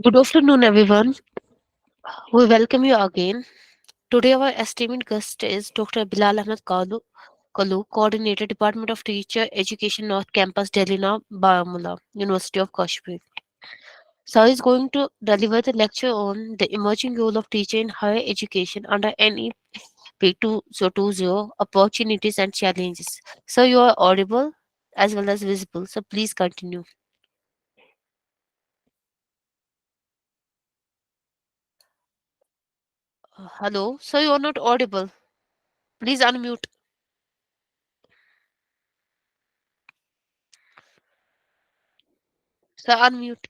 Good afternoon, everyone. We welcome you again. Today, our esteemed guest is Dr. Bilal Ahmed Kalu, Coordinator, Department of Teacher Education, North Campus, Delhi, Baramulla, University of Kashmir. So, he is going to deliver the lecture on the emerging role of teacher in higher education under NEP 2020, opportunities and challenges. So, you are audible as well as visible. So, please continue. Hello. So, you are not audible. Please unmute. So, unmute.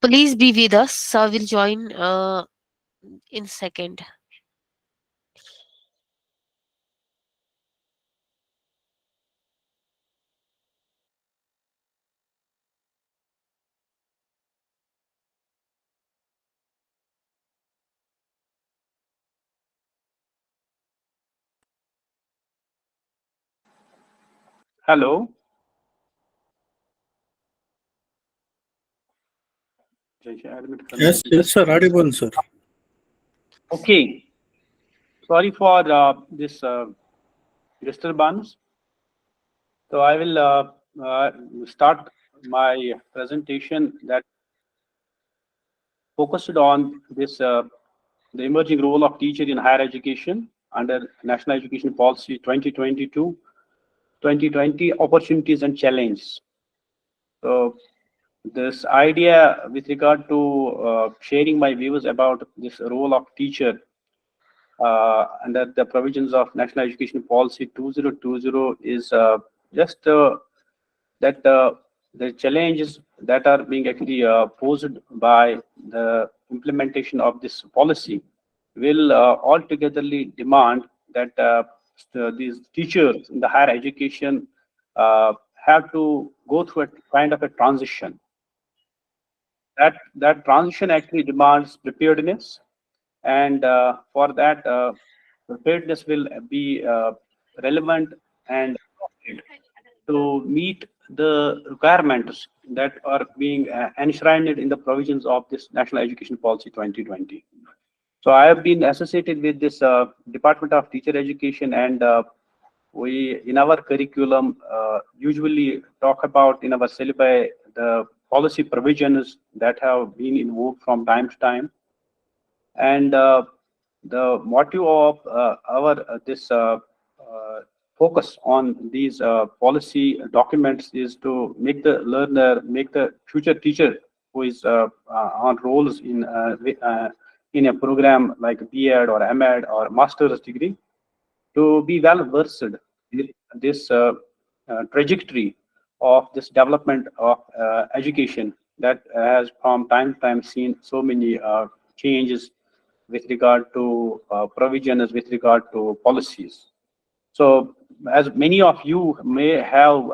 Please be with us. So we'll join in second. Hello. Yes, sir. Audible, sir. Okay. Sorry for this disturbance. So I will start my presentation that focused on this the emerging role of teacher in higher education under National Education Policy 2022-2020 opportunities and challenges. So this idea with regard to sharing my views about this role of teacher under the provisions of National Education Policy 2020 is just that the challenges that are being actually posed by the implementation of this policy will altogetherly demand that these teachers in the higher education have to go through a kind of a transition. That transition actually demands preparedness, and for that preparedness will be relevant and to meet the requirements that are being enshrined in the provisions of this National Education Policy 2020. So I have been associated with this Department of Teacher Education, and we in our curriculum usually talk about in our syllabi the policy provisions that have been invoked from time to time. And the motive of our this focus on these policy documents is to make the learner, make the future teacher who is on roles in a program like B.Ed or M.Ed or master's degree, to be well versed in this trajectory of this development of education that has from time to time seen so many changes with regard to provisions, with regard to policies. So, as many of you may have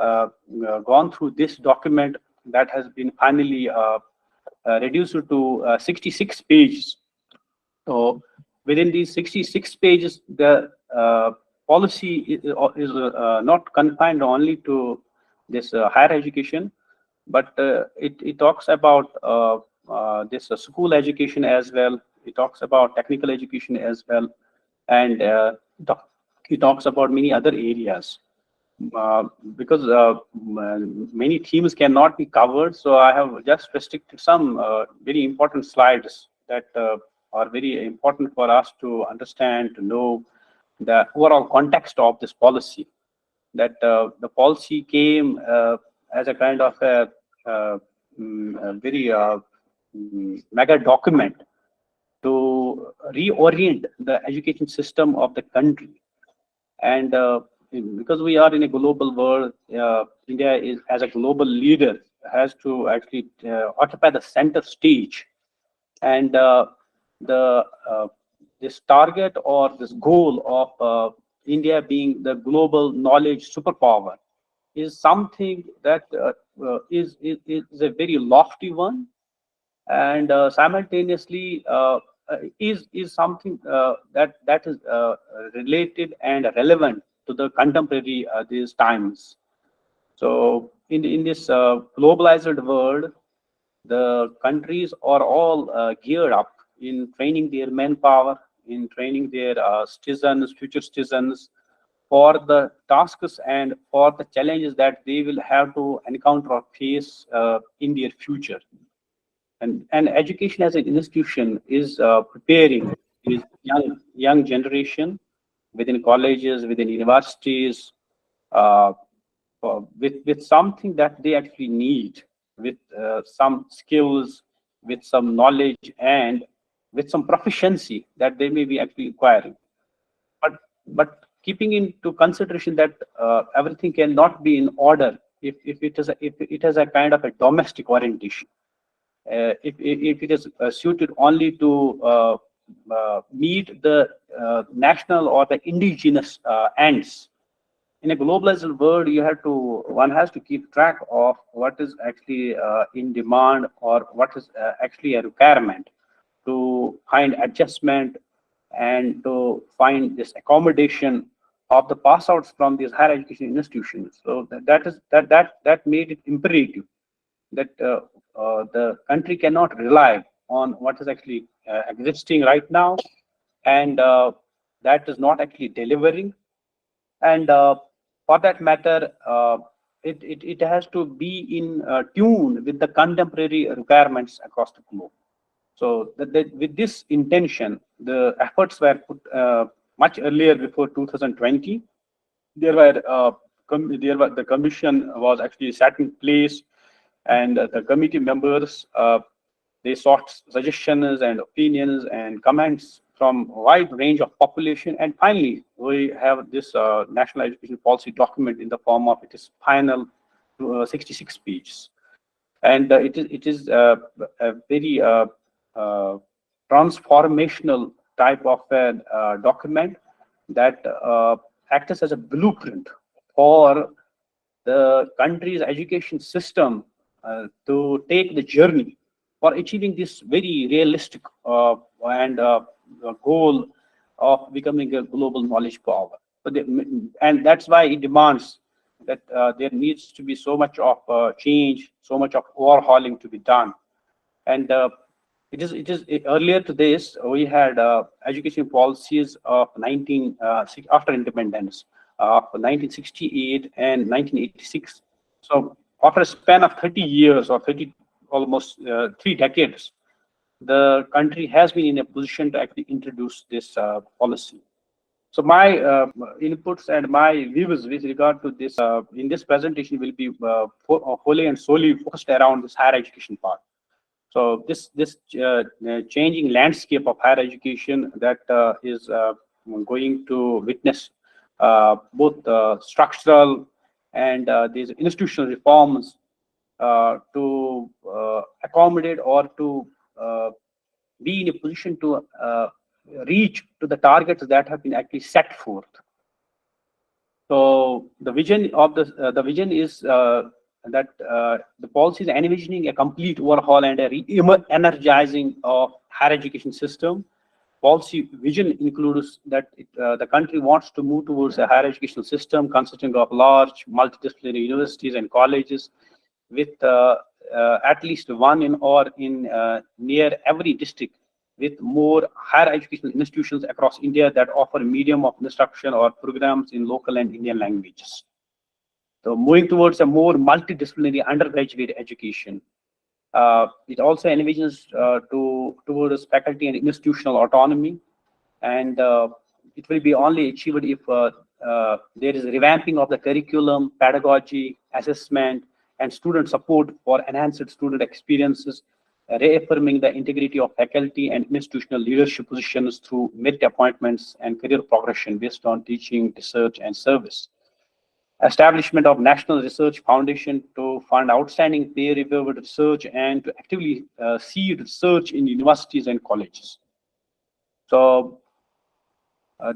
gone through this document that has been finally reduced to 66 pages. So within these 66 pages, the policy is not confined only to this higher education, but it talks about this school education as well. It talks about technical education as well, and it talks about many other areas. Uh, because many themes cannot be covered, so I have just restricted some very important slides that are very important for us to understand, to know the overall context of this policy. That the policy came as a kind of a very mega document to reorient the education system of the country. And because we are in a global world, India is, as a global leader, has to actually occupy the center stage. And the this target or this goal of India being the global knowledge superpower is something that is a very lofty one, and simultaneously is something that is related and relevant to the contemporary these times. So in this globalized world, the countries are all geared up in training their manpower, in training their citizens, future citizens, for the tasks and for the challenges that they will have to encounter or face in their future. And education as an institution is preparing this young generation within colleges, within universities, uh, with something that they actually need, with some skills, with some knowledge, and with some proficiency that they may be actually acquiring. But keeping into consideration that everything cannot be in order if it has a kind of a domestic orientation, if it is suited only to meet the national or the indigenous ends. In a globalized world, one has to keep track of what is actually in demand, or what is actually a requirement, to find adjustment and to find this accommodation of the pass outs from these higher education institutions. So that made it imperative that the country cannot rely on what is actually existing right now, and that is not actually delivering. And for that matter, it has to be in tune with the contemporary requirements across the globe. So with this intention, the efforts were put much earlier, before 2020. There were the commission was actually set in place, and the committee members they sought suggestions and opinions and comments from a wide range of population, and finally we have this national education policy document in the form of its final 66 pages. And it is a very uh, transformational type of a document that acts as a blueprint for the country's education system to take the journey for achieving this very realistic and goal of becoming a global knowledge power. And that's why it demands that there needs to be so much of change, so much of overhauling to be done. And it is earlier to this, we had education policies of after independence of 1968 and 1986. So after a span of 30 years, or 30, almost 3 decades, the country has been in a position to actually introduce this policy. So my inputs and my views with regard to this in this presentation will be wholly and solely focused around this higher education part. So this changing landscape of higher education that is going to witness both structural and these institutional reforms to accommodate or to be in a position to reach to the targets that have been actually set forth. So the vision is that the policy is envisioning a complete overhaul and a energizing of higher education system. Policy vision includes that the country wants to move towards a higher educational system consisting of large multidisciplinary universities and colleges with at least one in or in near every district, with more higher educational institutions across India that offer medium of instruction or programs in local and Indian languages. So moving towards a more multidisciplinary undergraduate education. It also envisions towards faculty and institutional autonomy, and it will be only achieved if there is revamping of the curriculum, pedagogy, assessment, and student support for enhanced student experiences, reaffirming the integrity of faculty and institutional leadership positions through merit appointments and career progression based on teaching, research, and service. Establishment of National Research Foundation to fund outstanding peer-reviewed research and to actively seed research in universities and colleges. So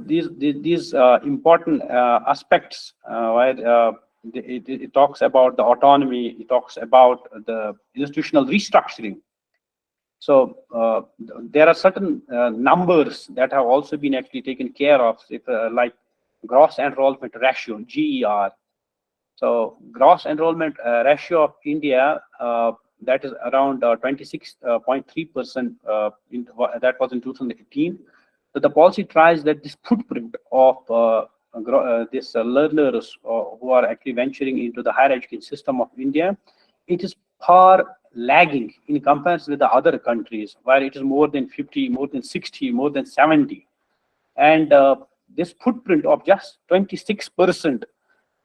these important aspects where it talks about the autonomy, it talks about the institutional restructuring. So there are certain numbers that have also been actually taken care of, if, like gross enrollment ratio, GER. So gross enrollment ratio of India, that is around 26.3%, that was in 2018. So the policy tries that this footprint of these learners who are actually venturing into the higher education system of India, it is far lagging in comparison with the other countries, where it is more than 50, more than 60, more than 70. And this footprint of just 26%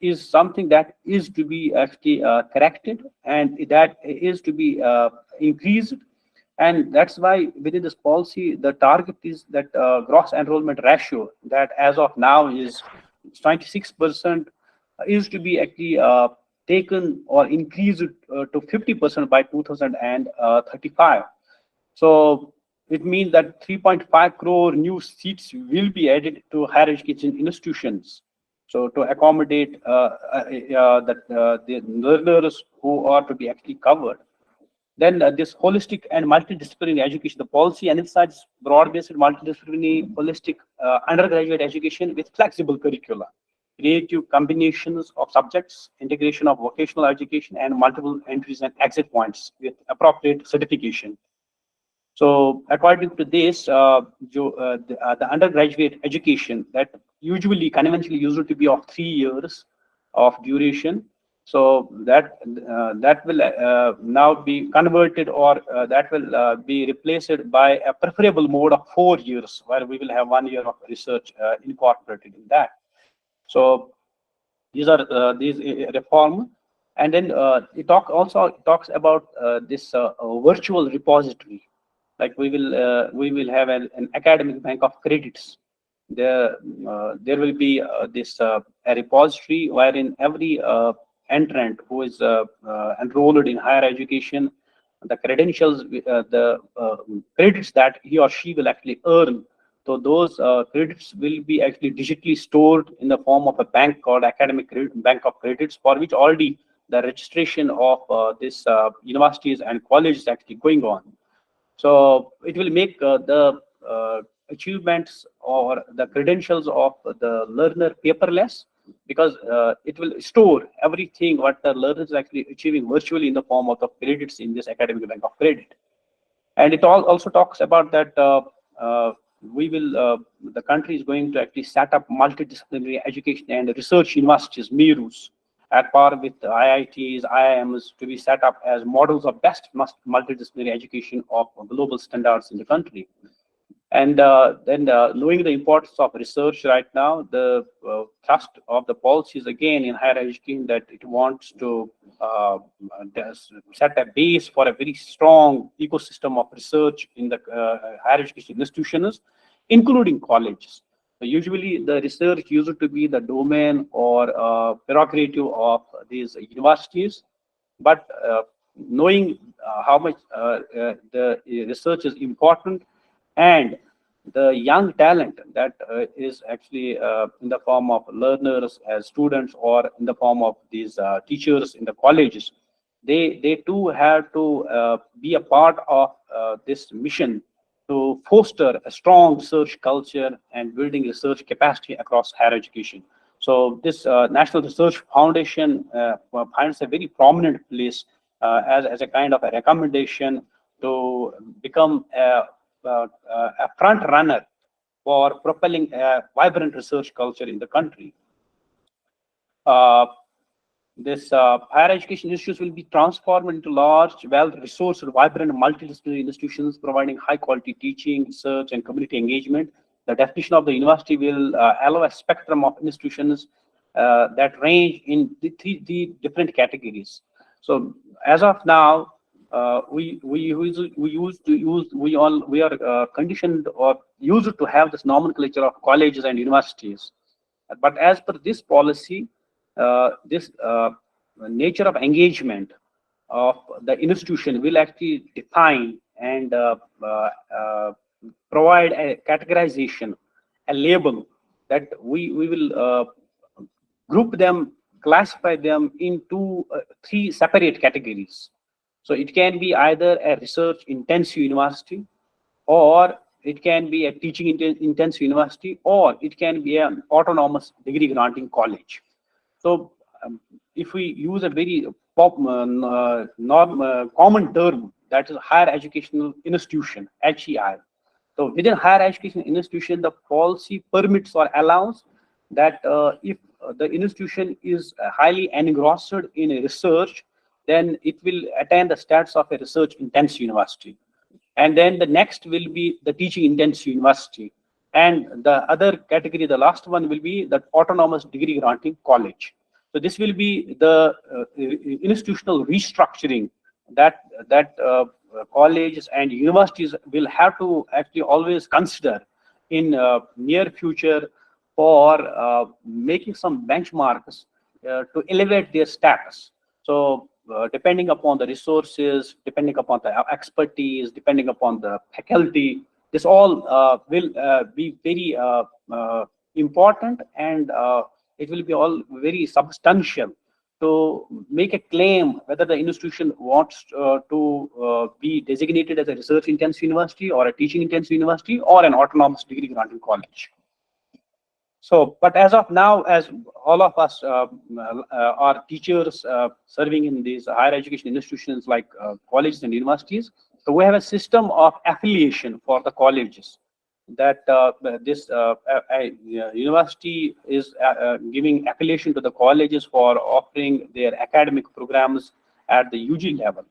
is something that is to be actually corrected, and that is to be increased. And that's why within this policy, the target is that gross enrollment ratio that as of now is 26% is to be actually taken or increased to 50% by 2035. So it means that 3.5 crore new seats will be added to higher education institutions. So to accommodate the learners who are to be actually covered. Then this holistic and multidisciplinary education, the policy emphasizes broad-based multidisciplinary holistic undergraduate education with flexible curricula, creative combinations of subjects, integration of vocational education, and multiple entries and exit points with appropriate certification. So according to this, the undergraduate education that usually conventionally used to be of 3 years of duration, so that will now be converted, or that will be replaced by a preferable mode of 4 years, where we will have 1 year of research incorporated in that. So these are these reform, and then also talks about this virtual repository. Like we will have an academic bank of credits. There will be this a repository wherein every entrant who is enrolled in higher education, the credentials, the credits that he or she will actually earn. So those credits will be actually digitally stored in the form of a bank called Academic Bank of Credits, for which already the registration of this universities and colleges actually going on. So it will make the achievements or the credentials of the learner paperless, because it will store everything what the learner is actually achieving virtually in the form of the credits in this academic bank of credit. And it also talks about that the country is going to actually set up multidisciplinary education and research universities, MIRUs, at par with IITs, IIMs, to be set up as models of best multidisciplinary education of global standards in the country. And then knowing the importance of research right now, the thrust of the policy is again in higher education that it wants to set a base for a very strong ecosystem of research in the higher education institutions, including colleges. So usually the research used to be the domain or prerogative of these universities, but knowing how much the research is important, and the young talent that is actually in the form of learners as students or in the form of these teachers in the colleges, they too have to be a part of this mission to foster a strong research culture and building research capacity across higher education. So this National Research Foundation finds a very prominent place as a kind of a recommendation to become a front runner for propelling a vibrant research culture in the country. Uh, this higher education institutes will be transformed into large, well-resourced, vibrant, multidisciplinary institutions providing high-quality teaching, research, and community engagement. The definition of the university will allow a spectrum of institutions that range in the three different categories. So, as of now, we are conditioned or used to have this nomenclature of colleges and universities. But as per this policy, this nature of engagement of the institution will actually define and provide a categorization, a label that we will group them, classify them into three separate categories. So it can be either a research intensive university, or it can be a teaching intensive university, or it can be an autonomous degree granting college. So if we use a very common term, that is higher educational institution, HEI. So within higher education institution, the policy permits or allows that if the institution is highly engrossed in research, then it will attain the status of a research intensive university. And then the next will be the teaching intensive university. And the other category, the last one, will be the autonomous degree granting college. So this will be the institutional restructuring that colleges and universities will have to actually always consider in near future for making some benchmarks to elevate their status. So depending upon the resources, depending upon the expertise, depending upon the faculty, this all will be very important, and it will be all very substantial to make a claim whether the institution wants to be designated as a research intensive university or a teaching intensive university or an autonomous degree granting college. So, but as of now, as all of us are teachers serving in these higher education institutions like colleges and universities, so we have a system of affiliation for the colleges, that this university is giving affiliation to the colleges for offering their academic programs at the UG level.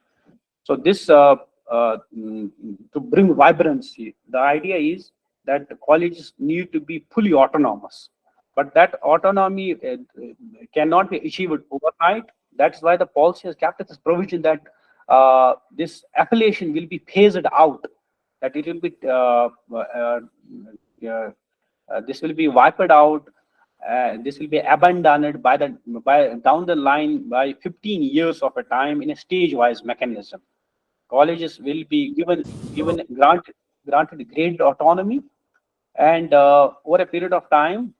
So this to bring vibrancy, the idea is that the colleges need to be fully autonomous, but that autonomy cannot be achieved overnight. That's why the policy has kept this provision that this affiliation will be phased out, that it will be this will be wiped out. This will be abandoned by down the line by 15 years of a time in a stage-wise mechanism. Colleges will be granted great autonomy, and over a period of time,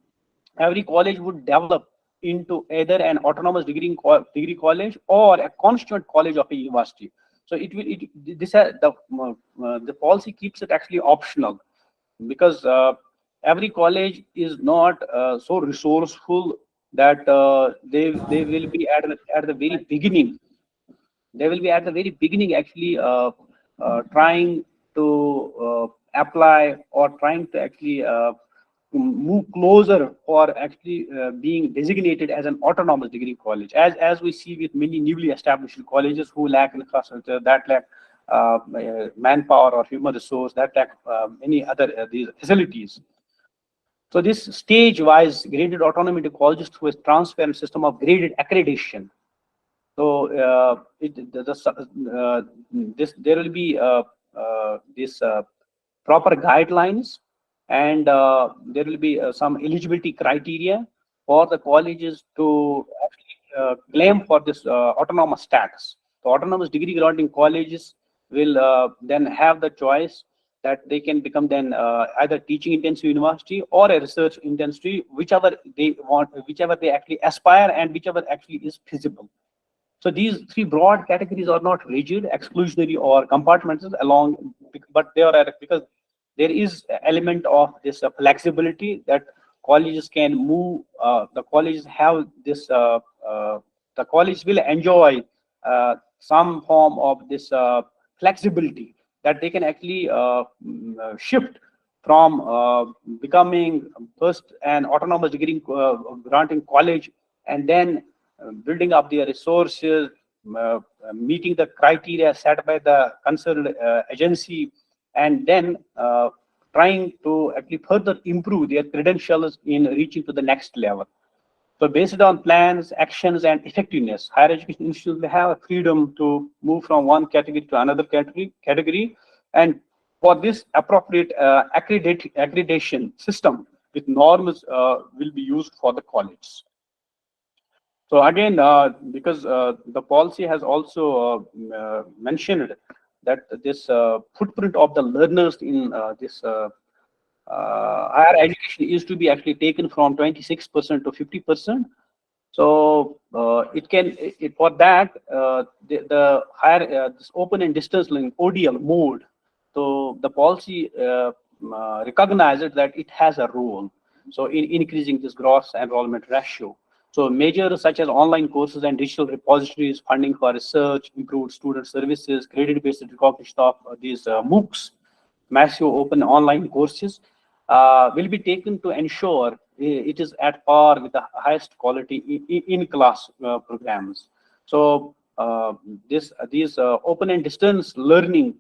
every college would develop into either an autonomous degree college or a constituent college of a university. So it will this the policy keeps it actually optional, because every college is not so resourceful that they will be at the very beginning. They will be at the very beginning actually trying to apply or trying to actually move closer for actually being designated as an autonomous degree college, as we see with many newly established colleges who lack infrastructure, that lack manpower or human resource, that lack many other these facilities. So this stage-wise graded autonomy to colleges through a transparent system of graded accreditation. So this there will be this proper guidelines, and there will be some eligibility criteria for the colleges to actually claim for this autonomous status. The autonomous degree granting colleges will then have the choice that they can become then either teaching intensive university or a research intensity, whichever they want, whichever they actually aspire, and whichever actually is feasible. So these three broad categories are not rigid, exclusionary, or compartmented along, but they are because there is an element of this flexibility that colleges can move. The colleges have this. The college will enjoy some form of this flexibility that they can actually shift from becoming first an autonomous degree granting college, and then building up their resources, meeting the criteria set by the concerned agency, and then trying to actually further improve their credentials in reaching to the next level. So based on plans, actions, and effectiveness, higher education institutions will have a freedom to move from one category to another category. And for this appropriate accreditation system with norms will be used for the college. So again, because the policy has also mentioned that this footprint of the learners in this higher education is to be actually taken from 26% to 50%. So it can, for that, the higher this open and distance learning ODL mode. So the policy recognizes that it has a role. So in increasing this gross enrollment ratio. So measures such as online courses and digital repositories, funding for research, improved student services, credit-based recognition of these MOOCs, massive open online courses, will be taken to ensure it is at par with the highest quality in-class programs. So these open and distance learning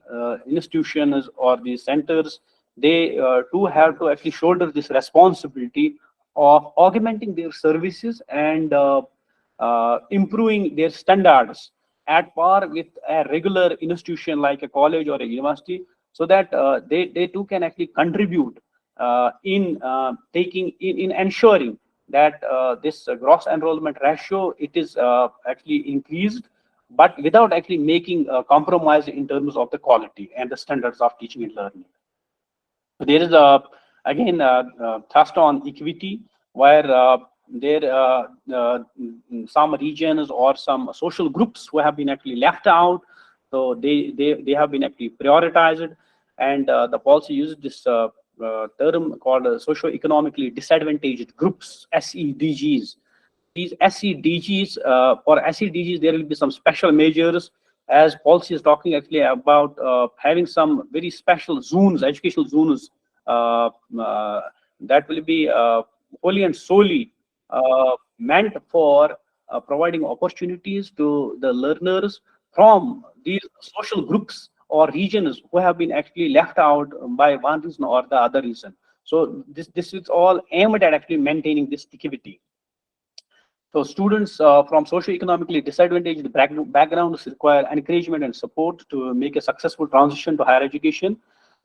institutions or these centers, they too have to actually shoulder this responsibility of augmenting their services and improving their standards at par with a regular institution like a college or a university, so that they too can actually contribute in taking in ensuring that this gross enrollment ratio, it is actually increased, but without actually making a compromise in terms of the quality and the standards of teaching and learning. So there is a again thrust on equity, where there some regions or some social groups who have been actually left out, so they have been actually prioritized, and the policy uses this term called socio-economically disadvantaged groups, SEDGs. These SEDGs, for SEDGs, there will be some special measures, as policy is talking actually about having some very special zones, educational zones, uh, uh, that will be wholly and solely meant for providing opportunities to the learners from these social groups or regions who have been actually left out by one reason or the other reason. So this is all aimed at actually maintaining this equity. So students from socio-economically disadvantaged backgrounds require encouragement and support to make a successful transition to higher education.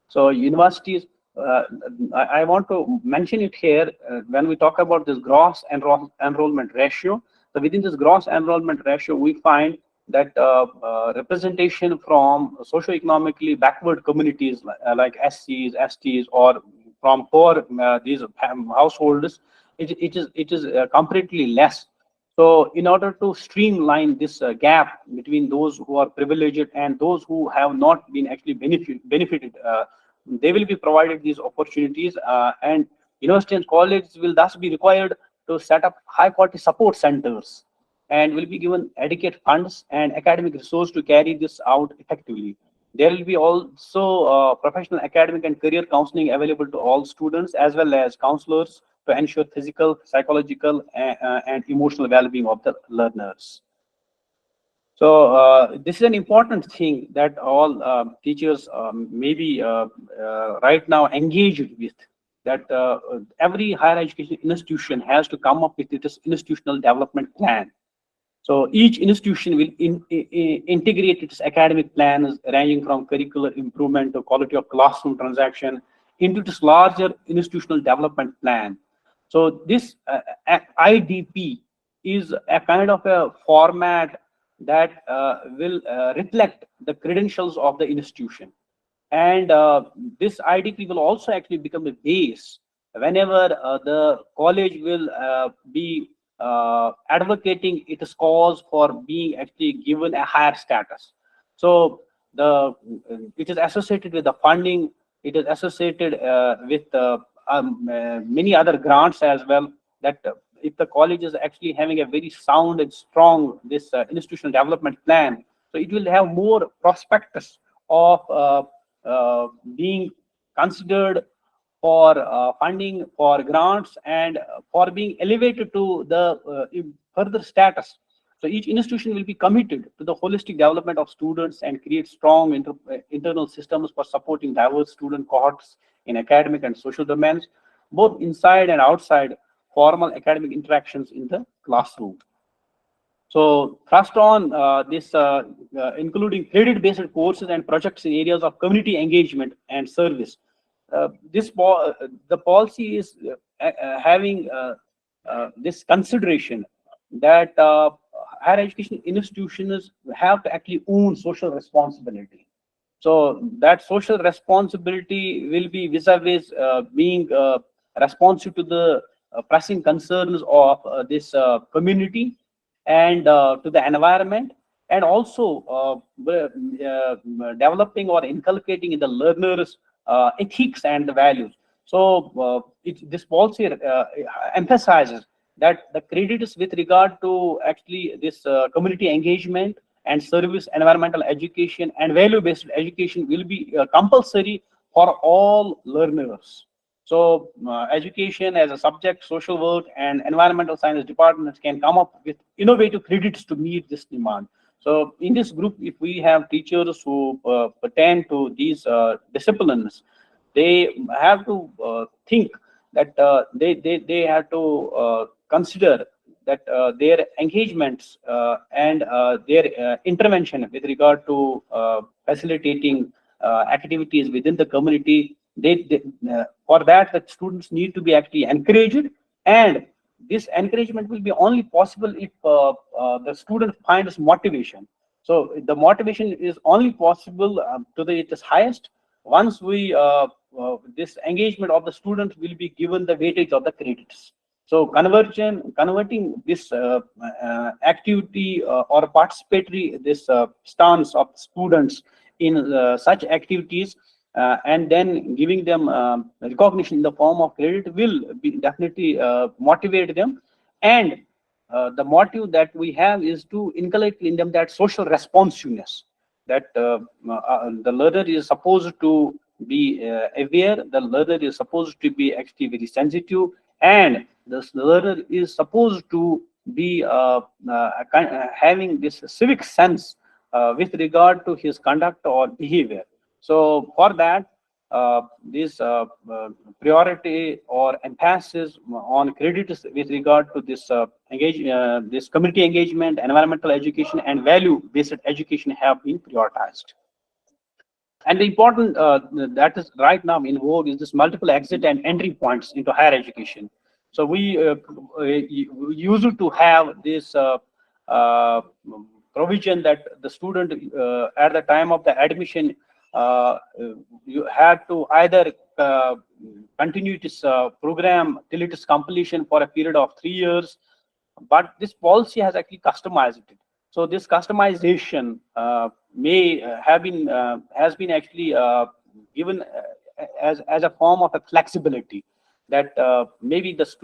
So universities, uh, I want to mention it here when we talk about this gross enrollment ratio. So within this gross enrollment ratio, we find that representation from socio-economically backward communities like SCs, STs, or from poor these households, it is completely less. So in order to streamline this gap between those who are privileged and those who have not been actually benefited, they will be provided these opportunities, and university and colleges will thus be required to set up high quality support centers, and will be given adequate funds and academic resource to carry this out effectively. There will be also professional, academic, and career counseling available to all students, as well as counselors to ensure physical, psychological, and emotional well-being of the learners. So this is an important thing that all teachers maybe right now engaged with. That every higher education institution has to come up with its institutional development plan. So each institution will integrate its academic plans ranging from curricular improvement to quality of classroom transaction into this larger institutional development plan. So this IDP is a kind of a format that will reflect the credentials of the institution. And this IDP will also actually become a base whenever the college will be advocating its cause for being actually given a higher status. So the it is associated with the funding. It is associated with many other grants as well. That if the college is actually having a very sound and strong this institutional development plan, so it will have more prospectus of being considered for funding, for grants, and for being elevated to the further status. So each institution will be committed to the holistic development of students and create strong internal systems for supporting diverse student cohorts in academic and social domains, both inside and outside formal academic interactions in the classroom. So thrust on this, including credit-based courses and projects in areas of community engagement and service. The policy is having this consideration that higher education institutions have to actually own social responsibility. So that social responsibility will be vis-a-vis being responsive to the pressing concerns of this community and to the environment, and also developing or inculcating in the learners ethics and the values. So this policy emphasizes that the credits with regard to actually this community engagement and service, environmental education, and value-based education will be compulsory for all learners. So education as a subject, social work, and environmental science departments can come up with innovative credits to meet this demand. So in this group, if we have teachers who pertain to these disciplines, they have to think that they have to consider that their engagements and their intervention with regard to facilitating activities within the community, for that the students need to be actually encouraged, and this encouragement will be only possible if the student finds motivation. So the motivation is only possible to the its highest once we this engagement of the students will be given the weightage of the credits. So converting this activity or participatory this stance of students in such activities and then giving them recognition in the form of credit will be definitely motivate them. And the motive that we have is to inculcate in them that social responsiveness, that the learner is supposed to be aware, the learner is supposed to be actually very sensitive, and the learner is supposed to be having this civic sense with regard to his conduct or behavior. So for that, this priority or emphasis on credits with regard to this this community engagement, environmental education, and value-based education have been prioritized. And the important that is right now in vogue is this multiple exit and entry points into higher education. So we used to have this uh, provision that the student at the time of the admission uh, you had to either continue this program till its completion for a period of 3 years, but this policy has actually customized it. So this customization may have been has been actually given as a form of a flexibility, that maybe this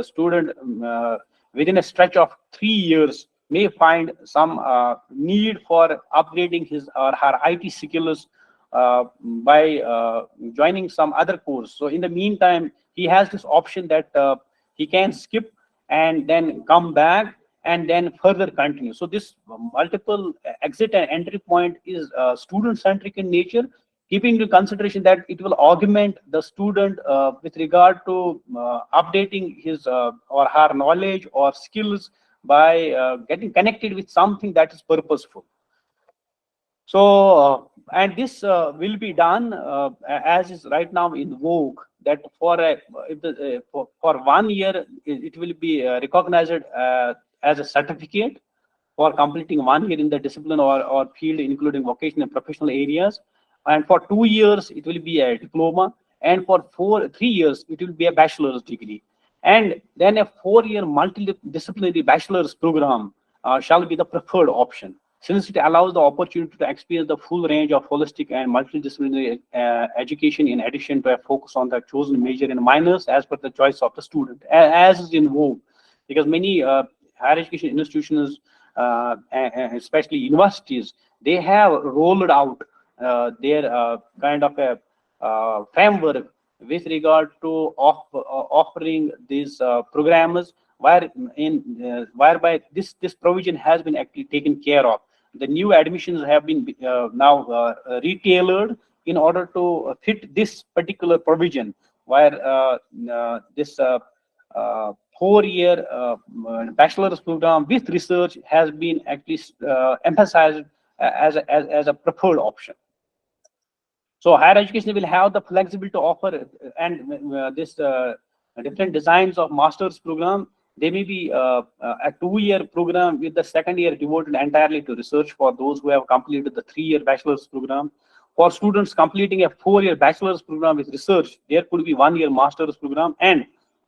student within a stretch of 3 years may find some need for upgrading his or her IT skills by joining some other course. So in the meantime, he has this option that he can skip and then come back and then further continue. So this multiple exit and entry point is student centric in nature, keeping into consideration that it will augment the student with regard to updating his or her knowledge or skills by getting connected with something that is purposeful. So, and this will be done as is right now in vogue. That for if the, for 1 year, it will be recognized as a certificate for completing 1 year in the discipline or field, including vocational and professional areas. And for 2 years, it will be a diploma. And for 3 years, it will be a bachelor's degree. And then a 4 year multidisciplinary bachelor's program shall be the preferred option, since it allows the opportunity to experience the full range of holistic and multidisciplinary education in addition to a focus on the chosen major and minors as per the choice of the student, as is in vogue. Because many higher education institutions, especially universities, they have rolled out their kind of a framework with regard to offering these programs, whereby this provision has been actually taken care of. The new admissions have been now retailored in order to fit this particular provision, where this 4 year bachelor's program with research has been actually emphasized as a preferred option. So higher education will have the flexibility to offer and this different designs of master's program. They may be a 2 year program with the second year devoted entirely to research for those who have completed the 3 year bachelor's program. For students completing a 4 year bachelor's program with research, there could be 1 year master's program, and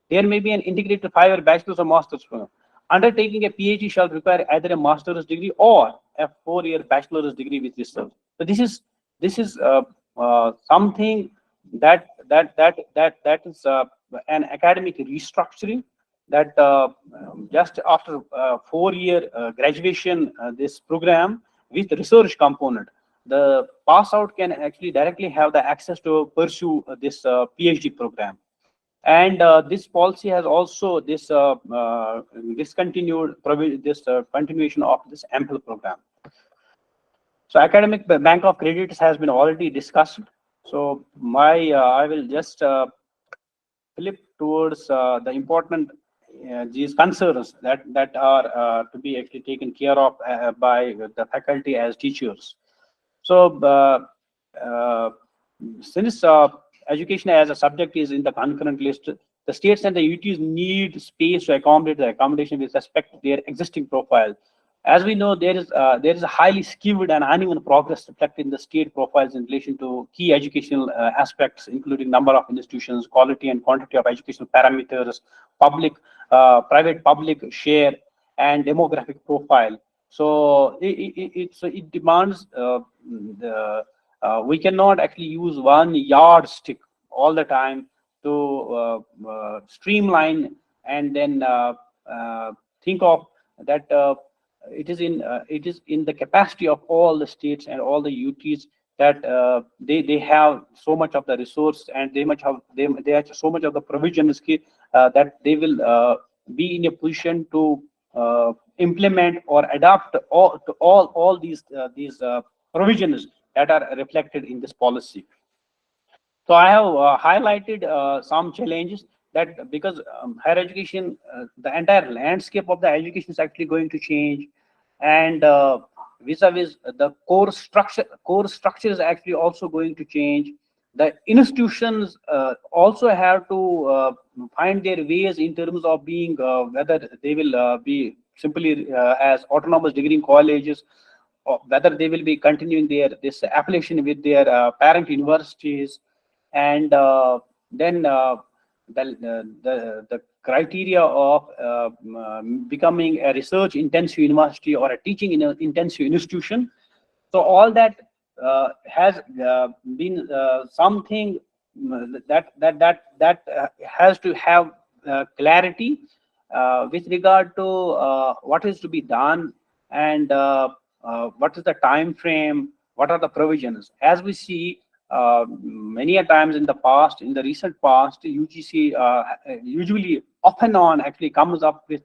there may be an integrated 5 year bachelor's or master's program. Undertaking a PhD shall require either a master's degree or a 4 year bachelor's degree with research. So this is something that is an academic restructuring, that just after 4 year graduation, this program with research component, the pass out can actually directly have the access to pursue this PhD program. And this policy has also this discontinued this continuation of this ample program. So academic bank of credits has been already discussed. So my I will just flip towards the important these concerns that are to be actually taken care of by the faculty as teachers. So uh, since education as a subject is in the concurrent list, the states and the UTs need space to accommodate the accommodation with respect to their existing profile. As we know, there is a highly skilled and uneven progress reflected in the state profiles in relation to key educational aspects, including number of institutions, quality and quantity of educational parameters, public, private, public share, and demographic profile. So it demands we cannot actually use one yardstick all the time to streamline and then think of that it is in the capacity of all the states and all the UTs that they have so much of the resource, and they have so much of the provision skill that they will be in a position to implement or adapt all these provisions that are reflected in this policy. So I have highlighted some challenges, that because higher education, the entire landscape of the education is actually going to change, and vis-a-vis the core structure is actually also going to change. The institutions also have to find their ways in terms of being whether they will be simply as autonomous degree colleges, or whether they will be continuing their this affiliation with their parent universities, and then the criteria of becoming a research intensive university or a teaching intensive institution. So all that has been something that has to have clarity with regard to what is to be done, and what is the time frame, what are the provisions. As we see, many a times in the past, in the recent past, UGC usually off and on actually comes up with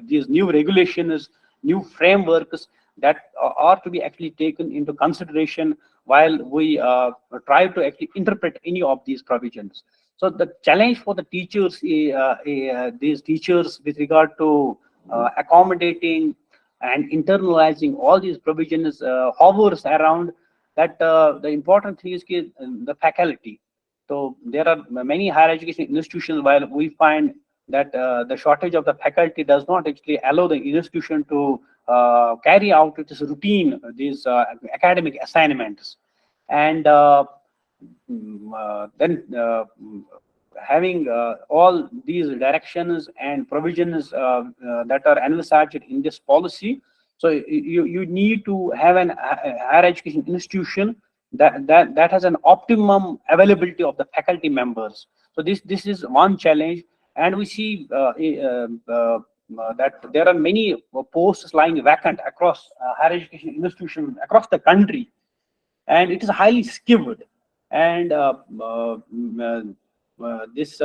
these new regulations, new frameworks that are to be actually taken into consideration while we try to actually interpret any of these provisions. So the challenge for the teachers, these teachers, with regard to accommodating and internalizing all these provisions, hovers around that. The important thing is the faculty. So there are many higher education institutions where we find that the shortage of the faculty does not actually allow the institution to carry out its routine, these academic assignments. And then having all these directions and provisions that are envisaged in this policy. So you need to have an higher education institution that has an optimum availability of the faculty members. So this is one challenge, and we see that there are many posts lying vacant across higher education institutions across the country, and it is highly skilled. And this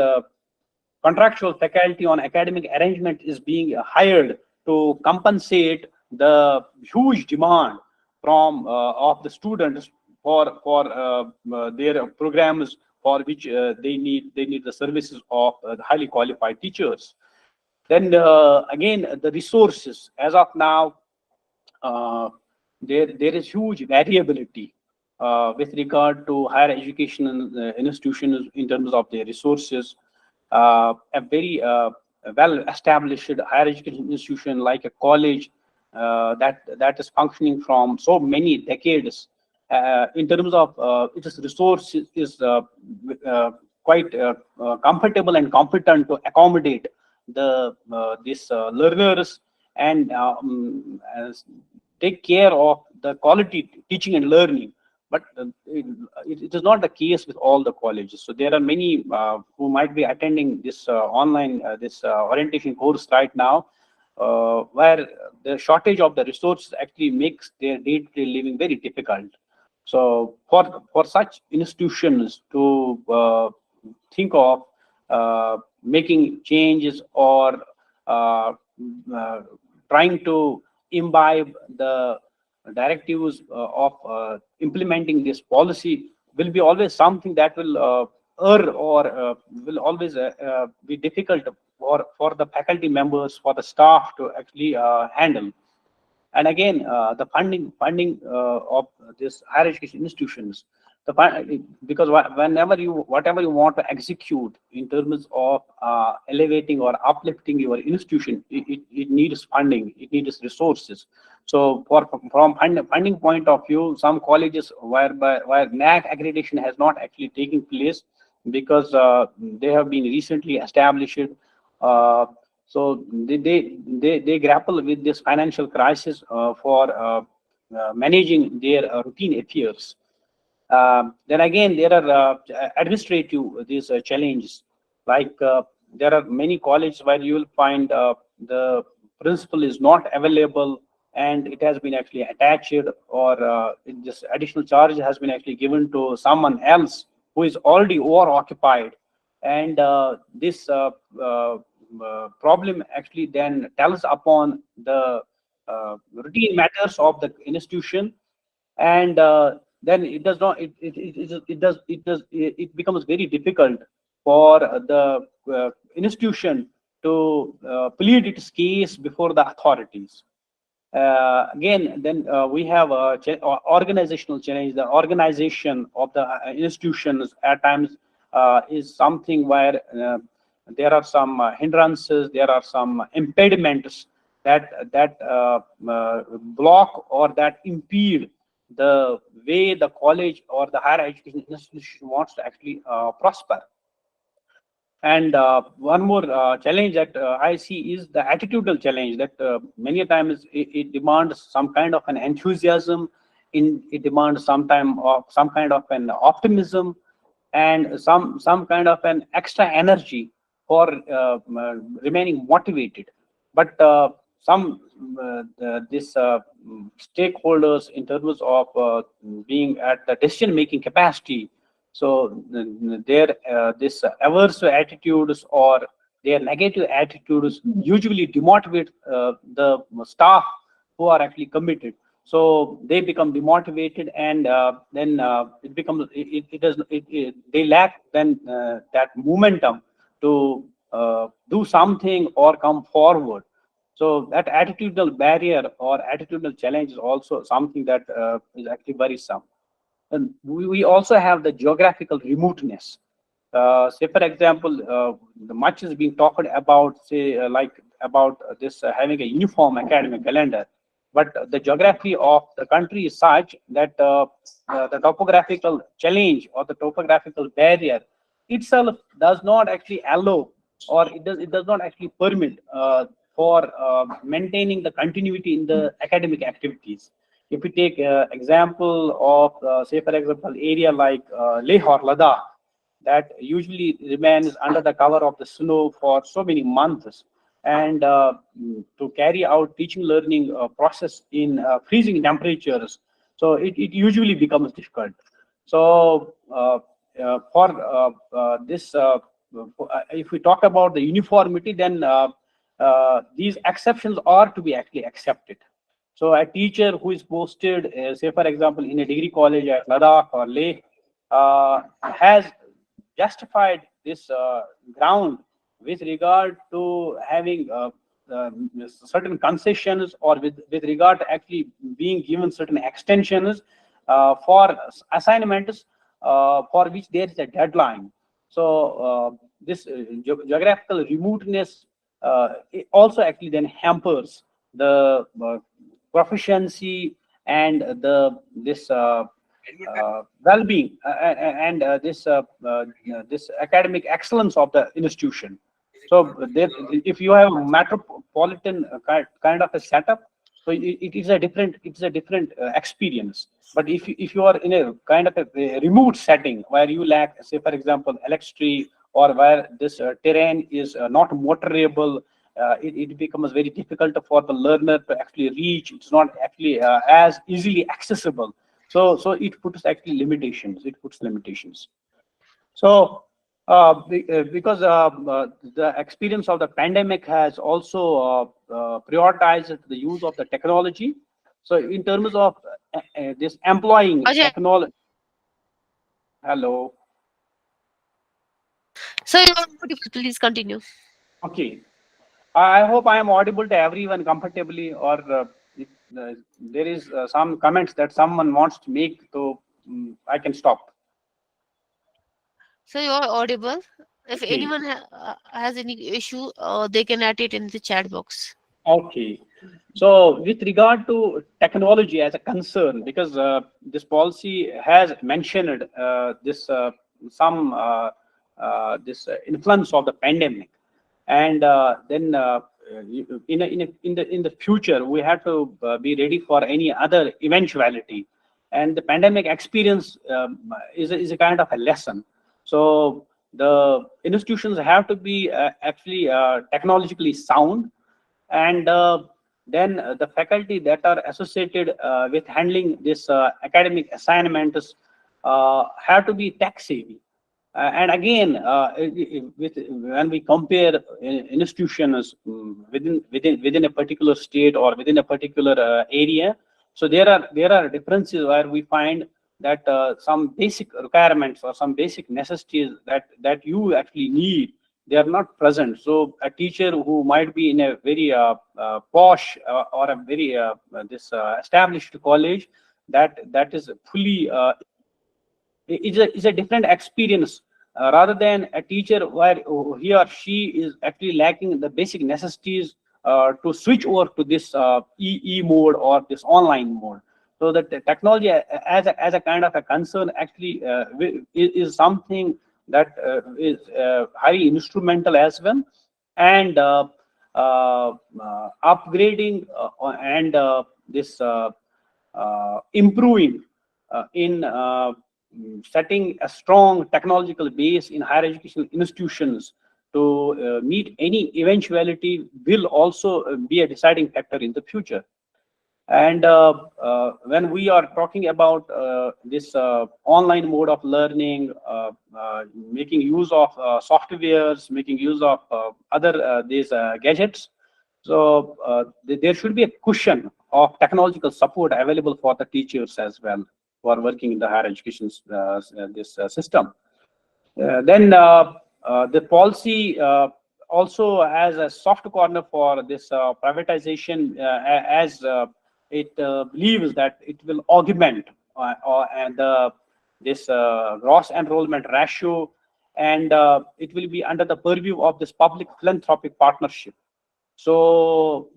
contractual faculty on academic arrangement is being hired to compensate the huge demand from of the students for their programs, for which they need the services of the highly qualified teachers. Then again, the resources. As of now, uh, there is huge variability with regard to higher education institutions in terms of their resources. A very well established higher education institution like a college that is functioning from so many decades, in terms of its resources, is quite comfortable and competent to accommodate the these learners, and take care of the quality teaching and learning. But it is not the case with all the colleges. So there are many who might be attending this online this orientation course right now, where the shortage of the resources actually makes their day-to-day living very difficult. So for such institutions to think of making changes, or uh, uh, trying to imbibe the directives of implementing this policy, will be always something that will err, or will always be difficult for the faculty members, for the staff to actually handle. And again, the funding of this higher education institutions, because whatever you want to execute in terms of elevating or uplifting your institution, it needs funding, it needs resources. So from funding point of view, some colleges where NAC accreditation has not actually taken place, because they have been recently established. uh, so they grapple with this financial crisis for managing their routine affairs. Then again, there are administrative these challenges. Like there are many colleges where you will find the principal is not available, and it has been actually attached, or this additional charge has been actually given to someone else who is already over occupied. And this problem actually then tells upon the routine matters of the institution. And then it does not it becomes very difficult for the institution to plead its case before the authorities. Again, then we have a organizational challenge. The organization of the institutions at times is something where there are some hindrances, there are some impediments that block or that impede the way the college or the higher education institution wants to actually prosper. And one more challenge that I see is the attitudinal challenge, that many a times it demands some kind of an enthusiasm, it demands some kind of an optimism, and some kind of an extra energy for remaining motivated. But some this stakeholders in terms of being at the decision making capacity, so their this averse attitudes or their negative attitudes usually demotivate the staff who are actually committed. So they become demotivated, and then it becomes they lack then that momentum to do something or come forward. So that attitudinal barrier or attitudinal challenge is also something that is actually worrisome. And we also have the geographical remoteness. Say, for example, the much is being talked about, say, like about this having a uniform academic calendar, but the geography of the country is such that the topographical challenge or the topographical barrier itself does not actually allow, or it does not actually permit for maintaining the continuity in the academic activities. If we take example of, say, for example, area like Leh or Ladakh, that usually remains under the cover of the snow for so many months, and to carry out teaching learning process in freezing temperatures, so it usually becomes difficult. So for this if we talk about the uniformity, then these exceptions are to be actually accepted. So a teacher who is posted, say for example, in a degree college at Ladakh or Leh, has justified this ground with regard to having certain concessions, or with regard to actually being given certain extensions for assignments for which there is a deadline. So this geographical remoteness it also actually then hampers the proficiency and the this well-being and this academic excellence of the institution. So there, if you have a metropolitan kind of a setup, so it is a different experience. But if you are in a kind of a remote setting where you lack, say for example, electricity, or where this terrain is not motorable, it becomes very difficult for the learner to actually reach. It's not actually as easily accessible. So it puts actually limitations. It puts limitations. So because the experience of the pandemic has also prioritized the use of the technology. So in terms of this employing Ajay, technology. Hello. so you're beautiful. Please continue. Okay. I hope I am audible to everyone comfortably, or if there is some comments that someone wants to make, so I can stop. So you're audible. If Okay. anyone has any issue, they can add it in the chat box. Okay. So with regard to technology as a concern, because this policy has mentioned this some this influence of the pandemic, and then in the future we have to be ready for any other eventuality, and the pandemic experience is a kind of a lesson. So the institutions have to be actually technologically sound, and then the faculty that are associated with handling this academic assignments have to be tech savvy. And again, when we compare institutions within a particular state or within a particular area, so there are differences where we find that some basic requirements or some basic necessities that you actually need, they are not present. So a teacher who might be in a very posh or a very this established college, that is fully is a different experience rather than a teacher where he or she is actually lacking the basic necessities to switch over to this e mode or this online mode. So that the technology as a kind of a concern actually is something that is highly instrumental as well, and upgrading and this improving in setting a strong technological base in higher education institutions meet any eventuality will also be a deciding factor in the future. And when we are talking about this online mode of learning, making use of softwares, making use of other these gadgets, so there should be a cushion of technological support available for the teachers as well who are working in the higher education this system. Then the policy also has a soft corner for this privatization, as it believes that it will augment and this gross enrollment ratio, and it will be under the purview of this public philanthropic partnership. So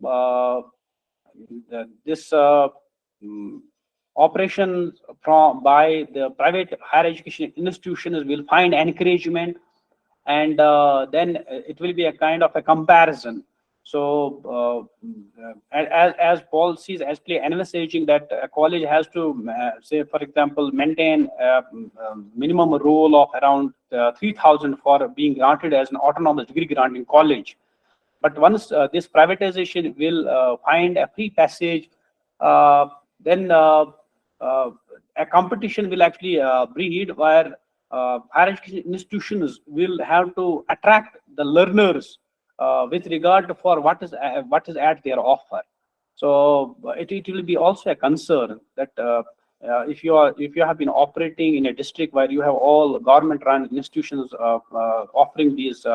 this mm, operation from by the private higher education institutions will find encouragement, and then it will be a kind of a comparison. So as policies actually envisaging that a college has to say, for example, maintain minimum rule of around 3,000 for being granted as an autonomous degree granting college. But once this privatization will find a free passage, then a competition will actually breed, where higher education institutions will have to attract the learners with regard for what is at their offer. So it will be also a concern that if you have been operating in a district where you have all government-run institutions offering these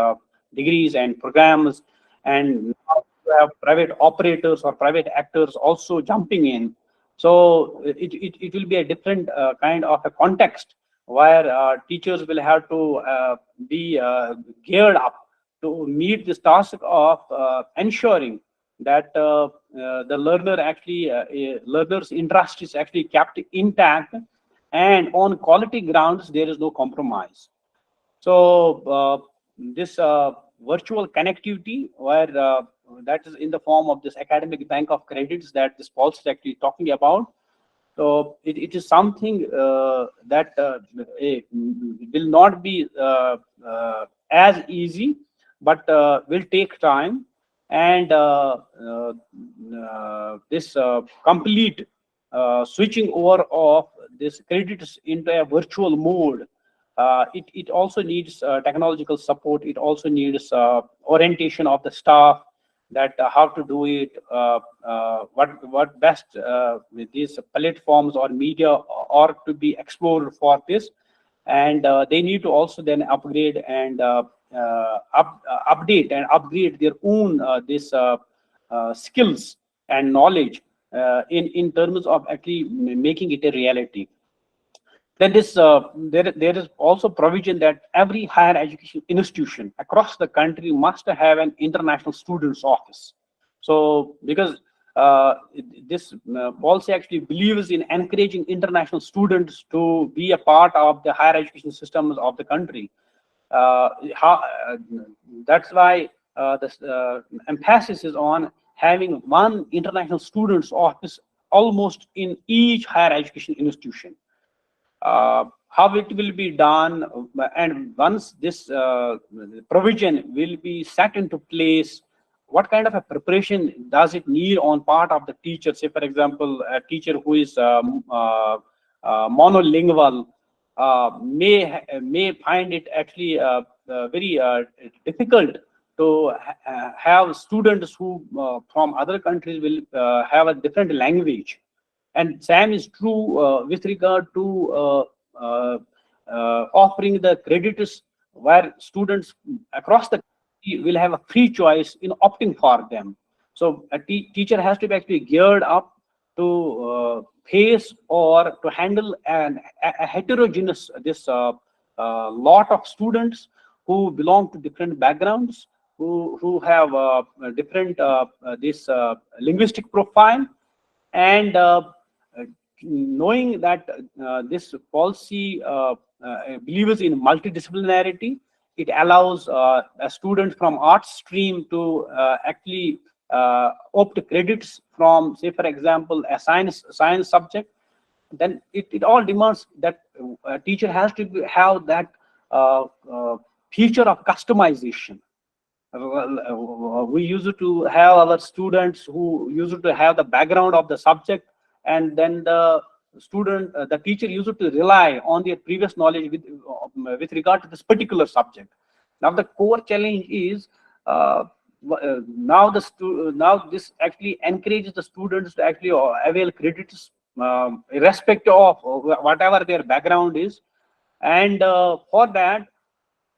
degrees and programs, and now you have private operators or private actors also jumping in, so it will be a different kind of a context where teachers will have to be geared up to meet this task of ensuring that the learner's interest is actually kept intact, and on quality grounds there is no compromise. So this virtual connectivity, where that is in the form of this academic bank of credits that this policy is actually talking about. So it is something that will not be as easy, but will take time. And this complete switching over of this credits into a virtual mode, it also needs technological support. It also needs orientation of the staff, that how to do it, what best with these platforms or media or to be explored for this. And they need to also then upgrade and update and upgrade their own this skills and knowledge in terms of actually making it a reality. Then there is also provision that every higher education institution across the country must have an international students office. So because this policy actually believes in encouraging international students to be a part of the higher education systems of the country. That's why the emphasis is on having one international students office almost in each higher education institution. How it will be done, and once this provision will be set into place, what kind of a preparation does it need on part of the teacher? Say, for example, a teacher who is monolingual may find it actually very difficult to have students who from other countries will have a different language. And same is true with regard to offering the credits, where students across the country will have a free choice in opting for them. So a teacher has to be actually geared up to face or to handle a heterogeneous this lot of students who belong to different backgrounds, who have different this linguistic profile. And knowing that this policy believes in multidisciplinarity, it allows a student from arts stream to actually opt credits from, say, for example, a science subject. Then it all demands that a teacher has to have that feature of customization. We used to have our students who used to have the background of the subject, and then the teacher used to rely on their previous knowledge with regard to this particular subject. Now the core challenge is, now this actually encourages the students to actually avail credits, irrespective of whatever their background is. And for that,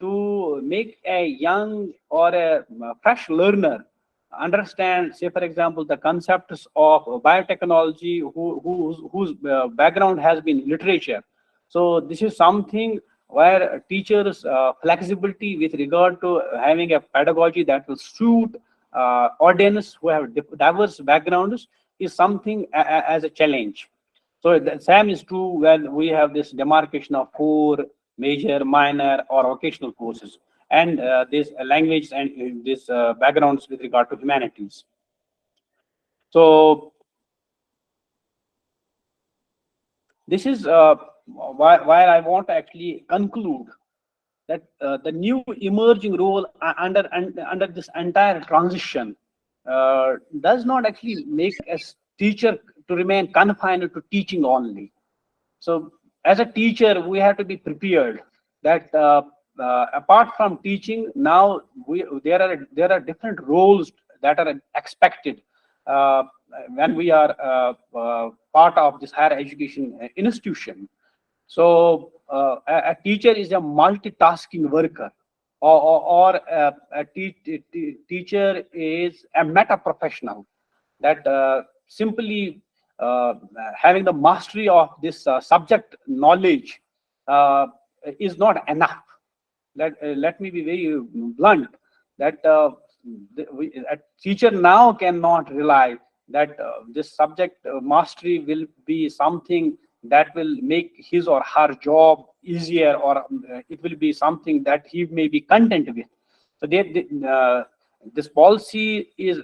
to make a young or a fresh learner understand, say for example, the concepts of biotechnology, whose background has been literature. So this is something where teachers flexibility with regard to having a pedagogy that will suit audience who have diverse backgrounds is something as a challenge. So the same is true when we have this demarcation of core, major, minor, or vocational courses, and this language and this backgrounds with regard to humanities. So this is why I want to actually conclude that the new emerging role under this entire transition does not actually make a teacher to remain confined to teaching only. So as a teacher, we have to be prepared that apart from teaching, now there are different roles that are expected uh, when we are part of this higher education institution. So a teacher is a multitasking worker, or teacher is a meta professional that simply having the mastery of this subject knowledge uh, is not enough. Let me be very blunt that a teacher now cannot rely that this subject mastery will be something that will make his or her job easier, or it will be something that he may be content with. So this policy is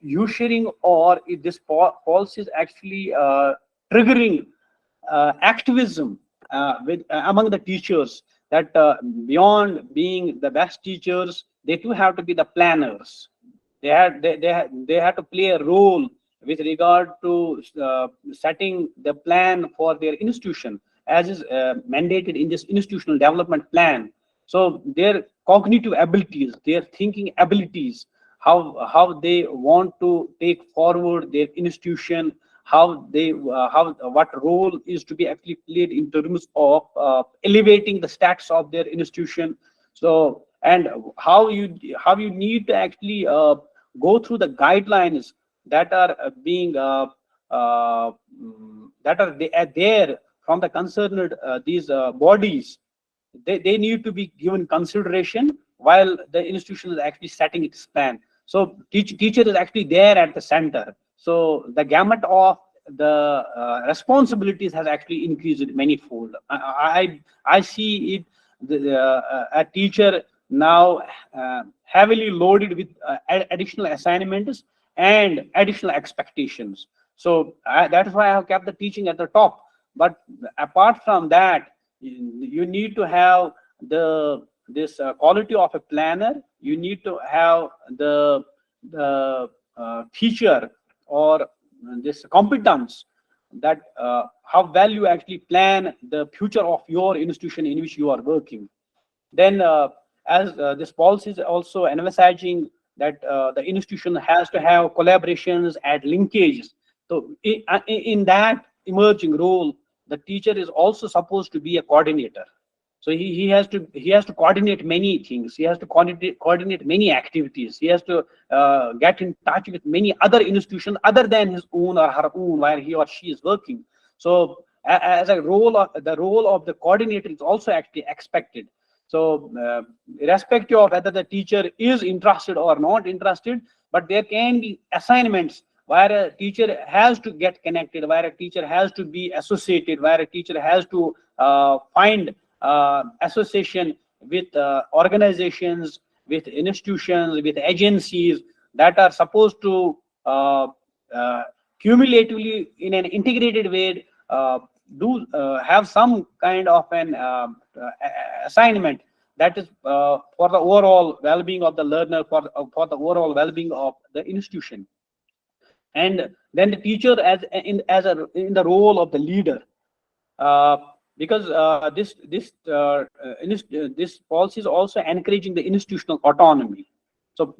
usuring, or this policy is actually triggering activism among the teachers, that beyond being the best teachers, they too have to be the planners. They had to play a role with regard to setting the plan for their institution, as is mandated in this institutional development plan. So their cognitive abilities, their thinking abilities, how they want to take forward their institution, how what role is to be actually played in terms of elevating the stats of their institution. So, and how you need to actually go through the guidelines that are there from the concerned these bodies. They need to be given consideration while the institution is actually setting its plan. So teacher is actually there at the center. So the gamut of the responsibilities has actually increased manifold. I see it, a teacher now heavily loaded with additional assignments and additional expectations. So that is why I have kept the teaching at the top. But apart from that, you need to have this quality of a planner. You need to have the feature, or this competence, that how well you actually plan the future of your institution in which you are working. Then as this policy is also emphasizing that the institution has to have collaborations and linkages. So in that emerging role, the teacher is also supposed to be a coordinator. So he has to coordinate many things. He has to coordinate many activities. He has to get in touch with many other institutions other than his own or her own, where he or she is working. So as a role of the role of the coordinator is also actually expected. So irrespective of whether the teacher is interested or not interested, but there can be assignments where a teacher has to get connected, where a teacher has to be associated, where a teacher has to find association with organizations, with institutions, with agencies that are supposed to uh, cumulatively, in an integrated way, do have some kind of an assignment that is for the overall well-being of the learner, for the overall well-being of the institution. And then the teacher in the role of the leader, uh, because this policy is also encouraging the institutional autonomy. So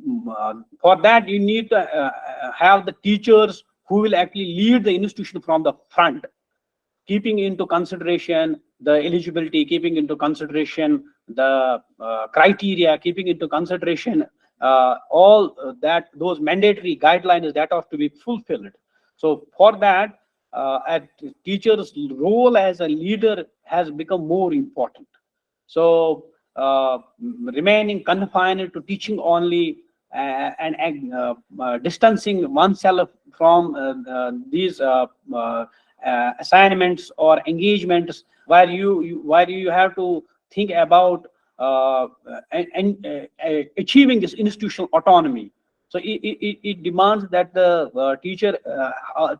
for that you need to have the teachers who will actually lead the institution from the front, keeping into consideration the eligibility, keeping into consideration the criteria, keeping into consideration all that those mandatory guidelines that have to be fulfilled. So for that, a teacher's role as a leader has become more important. So remaining confined to teaching only, and distancing oneself from these assignments or engagements where where you have to think about achieving this institutional autonomy. So it demands that the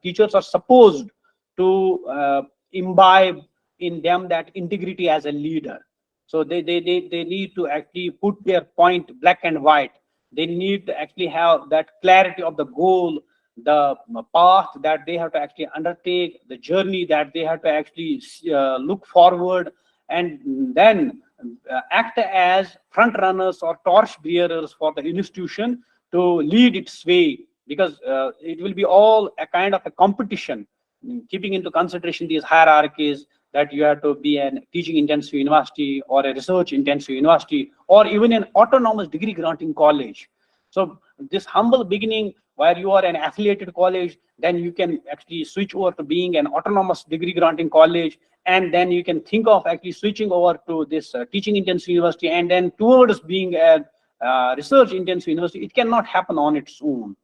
teachers are supposed to imbibe in them that integrity as a leader. So they need to actually put their point black and white. They need to actually have that clarity of the goal, the path that they have to actually undertake, the journey that they have to actually look forward, and then act as front runners or torch bearers for the institution to lead its way, because it will be all a kind of a competition, keeping into consideration these hierarchies, that you have to be an teaching intensive university or a research intensive university or even an autonomous degree granting college. So this humble beginning where you are an affiliated college, then you can actually switch over to being an autonomous degree granting college, and then you can think of actually switching over to this teaching intensive university, and then towards being a research intensive university. It cannot happen on its own.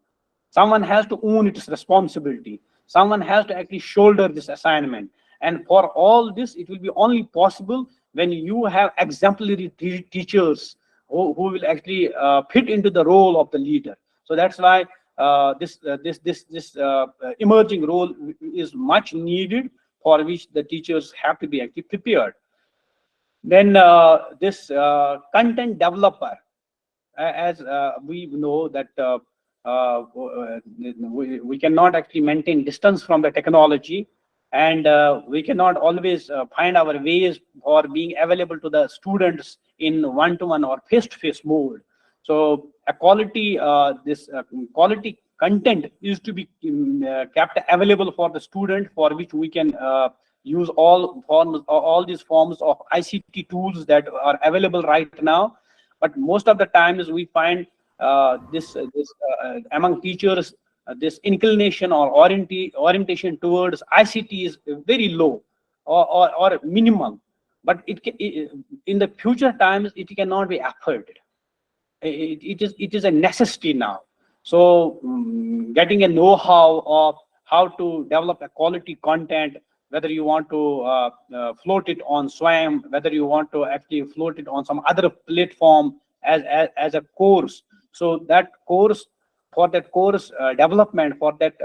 Someone has to own its responsibility. Someone has to actually shoulder this assignment. And for all this, it will be only possible when you have exemplary teachers who will actually fit into the role of the leader. So that's why this emerging role is much needed, for which the teachers have to be actually prepared. Then this content developer, as we know that we cannot actually maintain distance from the technology, and we cannot always find our ways for being available to the students in one-to-one or face-to-face mode. So a quality this quality content is to be kept available for the student, for which we can use all these forms of ICT tools that are available right now. But most of the times we find this among teachers, this inclination or orientation towards ICT is very low, or minimal. But in the future times it cannot be afforded. It is a necessity now. So getting a know-how of how to develop a quality content, whether you want to float it on Swam, whether you want to actually float it on some other platform as a course. So that course, for that course development, for that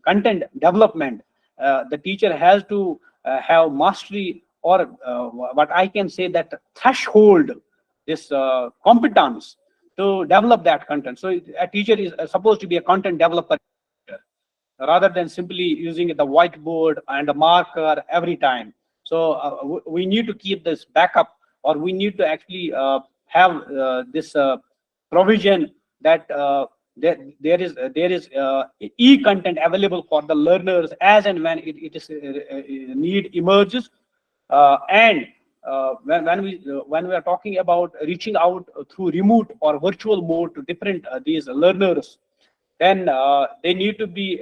content development, the teacher has to have mastery, or what I can say, that threshold, this competence to develop that content. So a teacher is supposed to be a content developer, rather than simply using the whiteboard and a marker every time. So we need to keep this backup, or we need to actually have this provision that there is e-content available for the learners as and when it is need emerges. And when we are talking about reaching out through remote or virtual mode to different these learners, then they need to be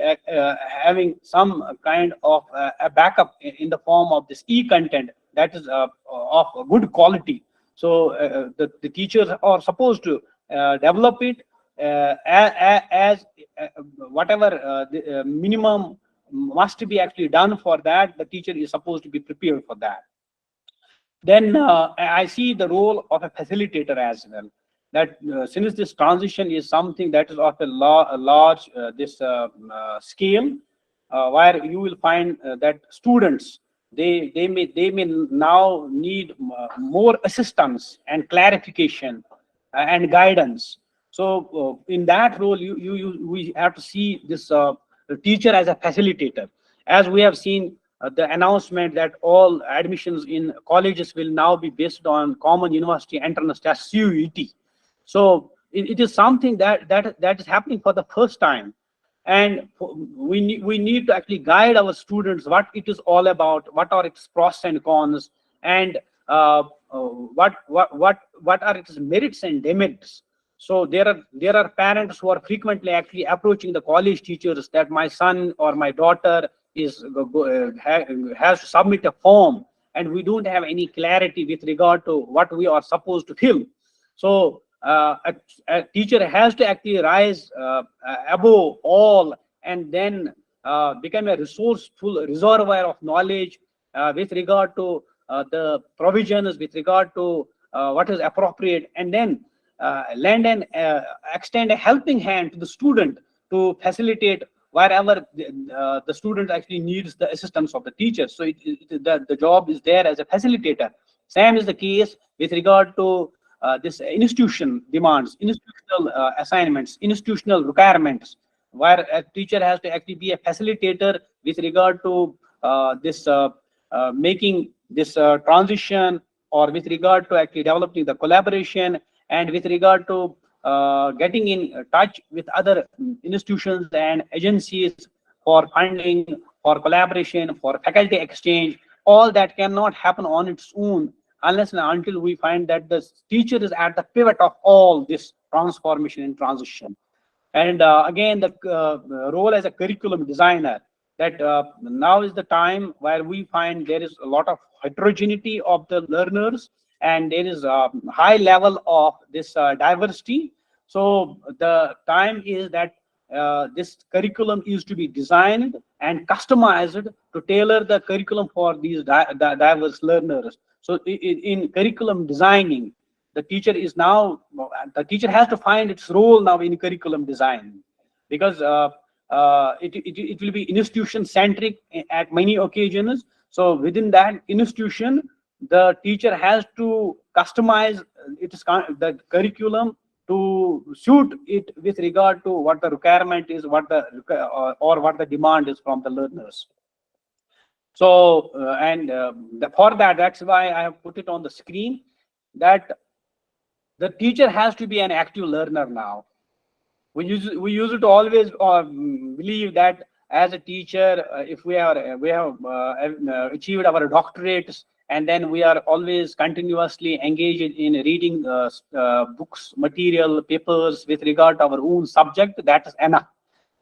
having some kind of a backup in the form of this e-content that is of good quality. So the teachers are supposed to develop it as whatever the minimum must be actually done. For that, the teacher is supposed to be prepared for that. Then I see the role of a facilitator as well. That since this transition is something that is of a large this scale, where you will find that students they may now need more assistance and clarification and guidance. So in that role, we have to see this the teacher as a facilitator. As we have seen the announcement that all admissions in colleges will now be based on common university entrance test, CUET. So it is something that is happening for the first time. And we need to actually guide our students what it is all about, what are its pros and cons, and what are its merits and demerits. So there are parents who are frequently actually approaching the college teachers that my son or my daughter has to submit a form, and we don't have any clarity with regard to what we are supposed to fill. So a teacher has to actually rise above all, and then become a resourceful reservoir of knowledge with regard to the provisions, with regard to what is appropriate, and then lend and extend a helping hand to the student to facilitate wherever the student actually needs the assistance of the teacher. So the job is there as a facilitator. Same is the case with regard to this institution demands, institutional assignments, institutional requirements, where a teacher has to actually be a facilitator with regard to this making this transition, or with regard to actually developing the collaboration, and with regard to getting in touch with other institutions and agencies for funding, for collaboration, for faculty exchange. All that cannot happen on its own unless and until we find that the teacher is at the pivot of all this transformation and transition. And again, the role as a curriculum designer, that now is the time where we find there is a lot of heterogeneity of the learners, and there is a high level of this diversity. So the time is that this curriculum is to be designed and customized to tailor the curriculum for these diverse learners. So in curriculum designing, the teacher has to find its role now in curriculum design, because it will be institution centric at many occasions. So within that institution, the teacher has to customize the curriculum to suit it with regard to what the requirement is, or what the demand is from the learners. So and for that, that's why I have put it on the screen, that the teacher has to be an active learner now. We used to always believe that as a teacher, if we have achieved our doctorates, and then we are always continuously engaged in reading books, material, papers with regard to our own subject, that is enough.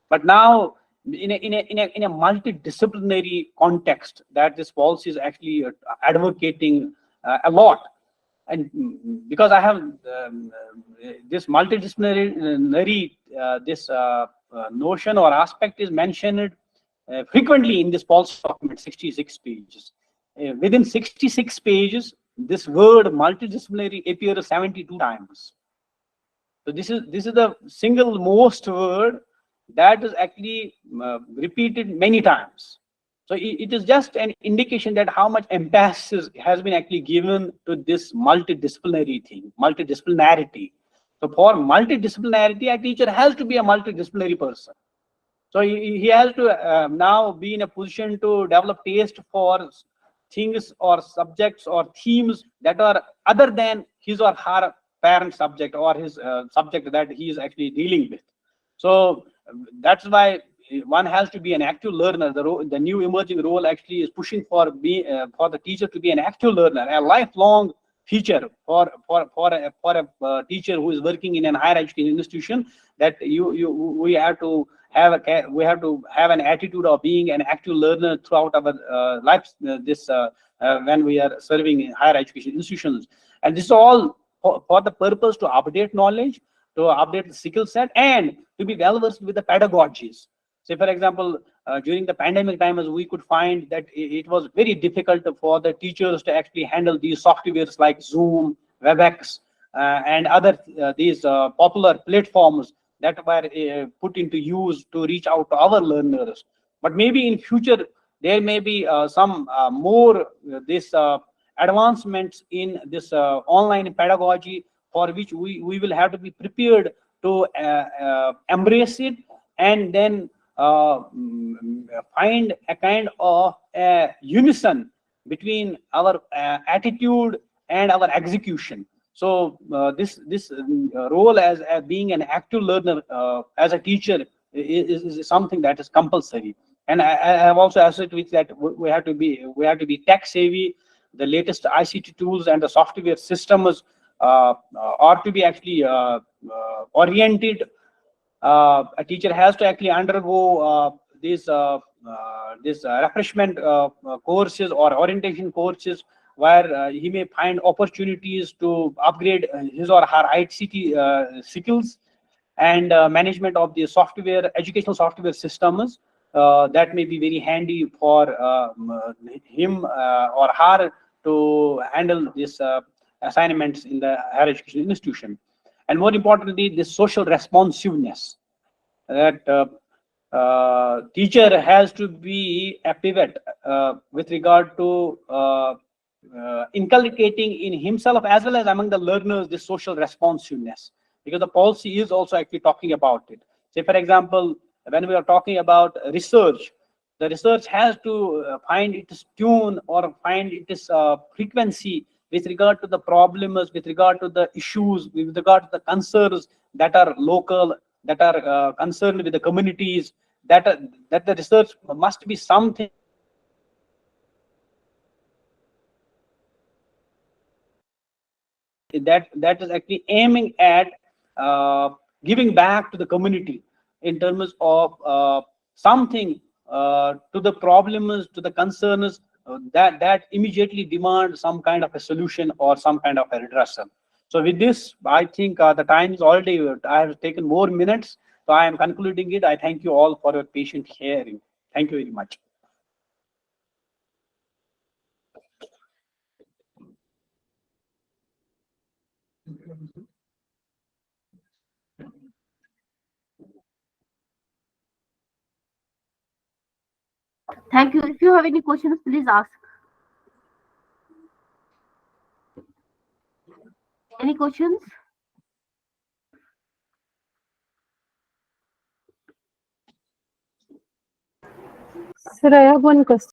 But now, in a multidisciplinary context, that this policy is actually advocating a lot. And because I have this multidisciplinary this notion or aspect is mentioned frequently in this policy document, 66 pages. Within 66 pages, this word multidisciplinary appears 72 times. So this is the single most word that is actually repeated many times. So it is just an indication that how much emphasis has been actually given to this multidisciplinary thing, multidisciplinarity. So for multidisciplinarity, a teacher has to be a multidisciplinary person. So he has to now be in a position to develop taste for things or subjects or themes that are other than his or her parent subject, or his subject that he is actually dealing with. So that's why one has to be an active learner. The new emerging role actually is pushing for the teacher to be an active learner, a lifelong feature for a teacher who is working in an higher education institution. That we have to have an attitude of being an active learner throughout our life. When we are serving in higher education institutions, and this is all for the purpose to update knowledge, to update the skill set, and to be well versed with the pedagogies. Say, for example, during the pandemic times, we could find that it was very difficult for the teachers to actually handle these softwares like Zoom, WebEx, and other these popular platforms that were put into use to reach out to our learners. But maybe in future, there may be some more this advancements in this online pedagogy, for which we will have to be prepared to embrace it, and then find a kind of a unison between our attitude and our execution. So this role as being an active learner as a teacher is something that is compulsory. And I have also associated with that we have to be tech savvy. The latest ICT tools and the software systems ought to be actually oriented. A teacher has to actually undergo these refreshment courses or orientation courses, where he may find opportunities to upgrade his or her ICT skills, and management of the software, educational software systems. That may be very handy for him or her to handle these assignments in the higher education institution. And more importantly, this social responsiveness, that teacher has to be a pivot with regard to inculcating in himself as well as among the learners this social responsiveness, because the policy is also actually talking about it. Say, for example, when we are talking about research, the research has to find its tune or find its frequency with regard to the problems, with regard to the issues, with regard to the concerns that are local, that are concerned with the communities, that that the research must be something that is actually aiming at giving back to the community in terms of something to the problems, to the concerns that immediately demand some kind of a solution or some kind of a redressal. So with this, I think the time is already, I have taken more minutes, so I am concluding it. I thank you all for your patient hearing. Thank you very much. Thank you. If you have any questions, please ask. Any questions? Sir, I have one question.